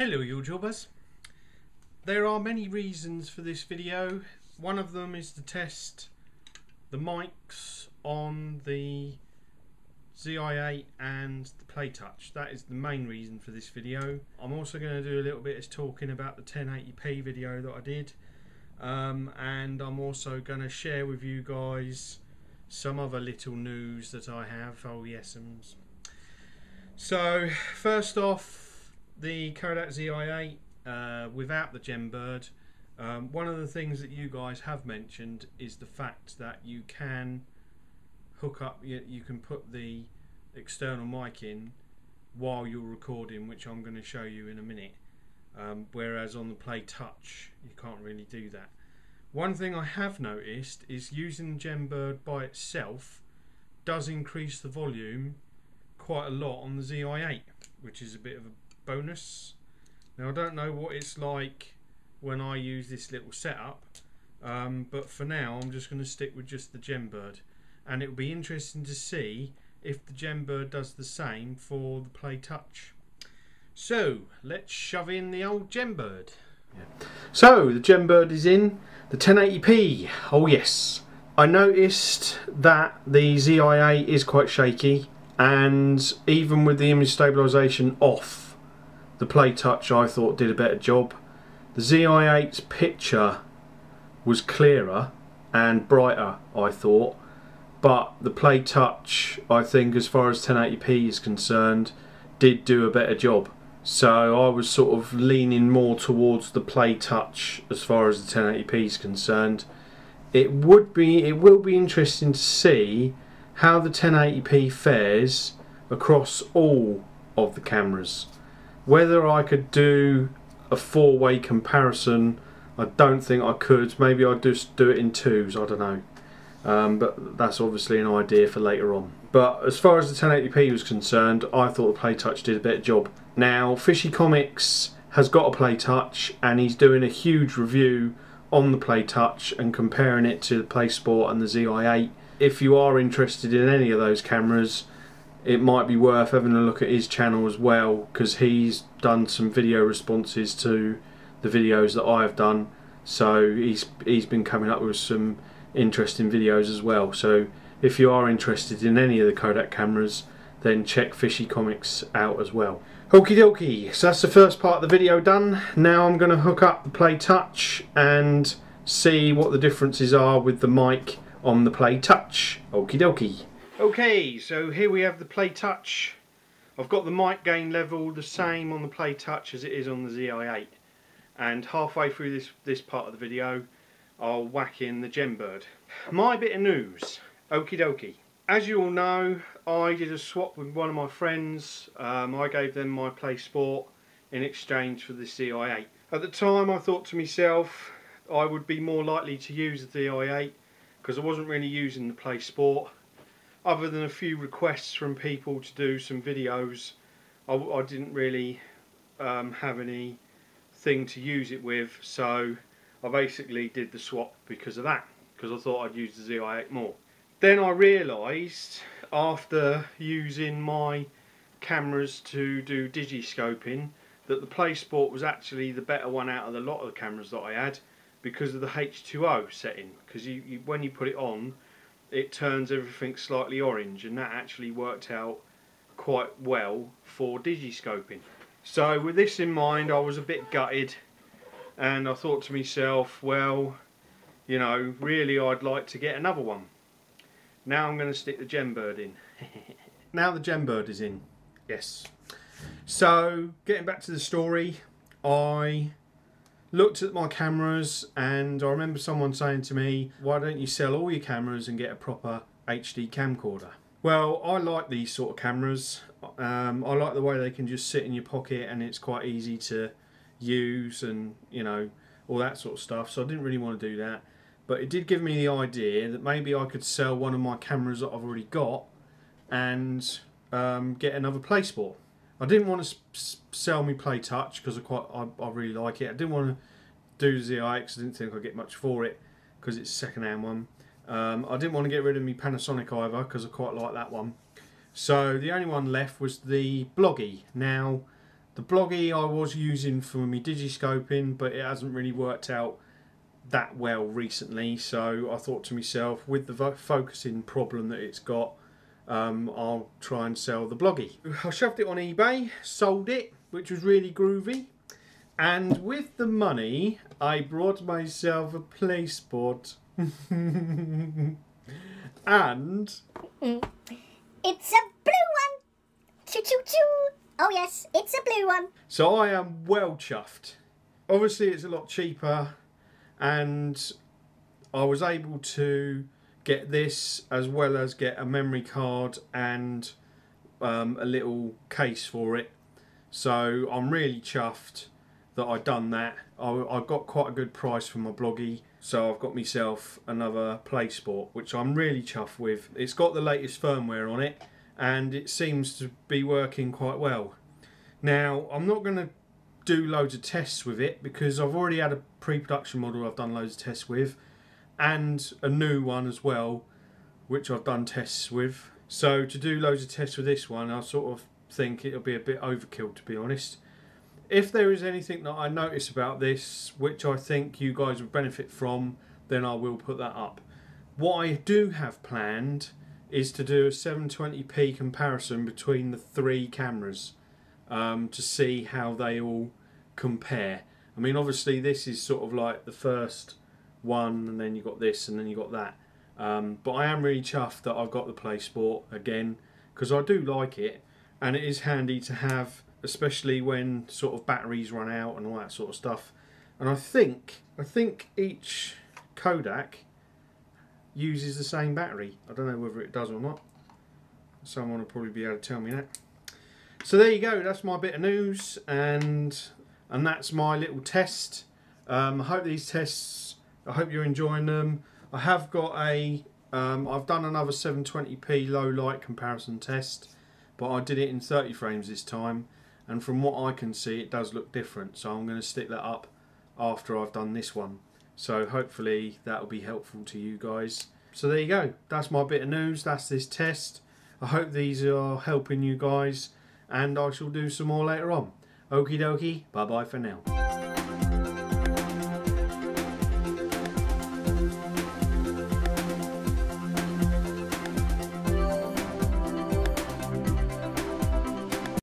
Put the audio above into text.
Hello YouTubers. There are many reasons for this video. One of them is to test the mics on the Zi8 and the Playtouch. That is the main reason for this video. I'm also going to do a little bit of talking about the 1080p video that I did, and I'm also going to share with you guys some other little news that I have. Oh yes. So first off, the Kodak Zi8 without the gembird. One of the things that you guys have mentioned is the fact that you can hook up, you can put the external mic in while you're recording, which I'm going to show you in a minute, whereas on the Playtouch you can't really do that. One thing I have noticed is using the gembird by itself does increase the volume quite a lot on the Zi8, which is a bit of a bonus. Now I don't know what it's like when I use this little setup, but for now I'm just going to stick with just the gembird, and it will be interesting to see if the gembird does the same for the Playtouch. So let's shove in the old gembird. So the gembird is in, the 1080p. Oh yes, I noticed that the Zi8 is quite shaky, and even with the image stabilisation off, the Playtouch I thought did a better job. The Zi8's picture was clearer and brighter, I thought, but the Playtouch, I think, as far as 1080p is concerned, did do a better job. So I was sort of leaning more towards the Playtouch as far as the 1080p is concerned. It will be interesting to see how the 1080p fares across all of the cameras. Whether I could do a four-way comparison, I don't think I could. Maybe I'd just do it in twos, I don't know. But that's obviously an idea for later on. But as far as the 1080p was concerned, I thought the Playtouch did a better job. Now, Fishy Comics has got a Playtouch, and he's doing a huge review on the Playtouch and comparing it to the PlaySport and the Zi8. If you are interested in any of those cameras, it might be worth having a look at his channel as well, because he's done some video responses to the videos that I've done. So he's been coming up with some interesting videos as well. So if you are interested in any of the Kodak cameras, then check Fishy Comics out as well. Okie dokie, so that's the first part of the video done. Now I'm going to hook up the Playtouch and see what the differences are with the mic on the Playtouch. Okie dokie. Okay, so here we have the Playtouch. I've got the mic gain level the same on the Playtouch as it is on the Zi8, and halfway through this part of the video I'll whack in the gembird. My bit of news. Okie dokie. As you all know, I did a swap with one of my friends. I gave them my PlaySport in exchange for the Zi8. At the time I thought to myself I would be more likely to use the Zi8 because I wasn't really using the PlaySport. Other than a few requests from people to do some videos, I didn't really have anything to use it with, so I basically did the swap because of that, because I thought I'd use the Zi8 more. Then I realised, after using my cameras to do digiscoping, that the PlaySport was actually the better one out of the lot of the cameras that I had, because of the H2O setting, because when you put it on, it turns everything slightly orange, and that actually worked out quite well for digiscoping. So with this in mind, I was a bit gutted, and I thought to myself, well, you know, really I'd like to get another one. Now I'm going to stick the gembird in. Now the gembird is in, yes. So getting back to the story, I looked at my cameras, and I remember someone saying to me, why don't you sell all your cameras and get a proper HD camcorder? Well, I like these sort of cameras. I like the way they can just sit in your pocket and it's quite easy to use, and you know, all that sort of stuff. So I didn't really want to do that, but it did give me the idea that maybe I could sell one of my cameras that I've already got and get another PlaySport. I didn't want to sell me Playtouch because I really like it. I didn't want to do the Zi8 because I didn't think I'd get much for it because it's a second-hand one. I didn't want to get rid of my Panasonic either because I quite like that one. So the only one left was the Bloggy. Now The Bloggy I was using for my digiscoping, but it hasn't really worked out that well recently, so I thought to myself, with the focusing problem that it's got, I'll try and sell the Bloggy. I shoved it on eBay, sold it, which was really groovy, and with the money I brought myself a placeboard. And it's a blue one. Choo choo choo. Oh yes, it's a blue one. So I am well chuffed. Obviously it's a lot cheaper, and I was able to get this as well as get a memory card and a little case for it. So I'm really chuffed that I've done that. I got quite a good price for my Bloggy, so I've got myself another PlaySport, which I'm really chuffed with. It's got the latest firmware on it, and it seems to be working quite well. Now, I'm not going to do loads of tests with it because I've already had a pre-production model I've done loads of tests with, and a new one as well, which I've done tests with. So to do loads of tests with this one, I sort of think it'll be a bit overkill, to be honest. If there is anything that I notice about this which I think you guys would benefit from, then I will put that up. What I do have planned is to do a 720p comparison between the three cameras, to see how they all compare. I mean, obviously this is sort of like the first one, and then you got this, and then you got that. But I am really chuffed that I've got the PlaySport again, because I do like it, and it is handy to have, especially when sort of batteries run out and all that sort of stuff. And I think each Kodak uses the same battery. I don't know whether it does or not. Someone will probably be able to tell me that. So there you go, that's my bit of news, and that's my little test. I hope these tests, I hope you're enjoying them. I have got a, I've done another 720p low light comparison test, but I did it in 30 frames this time, and from what I can see it does look different, so I'm going to stick that up after I've done this one. So hopefully that will be helpful to you guys. So there you go, that's my bit of news, that's this test. I hope these are helping you guys, and I shall do some more later on. Okie dokie, bye bye for now.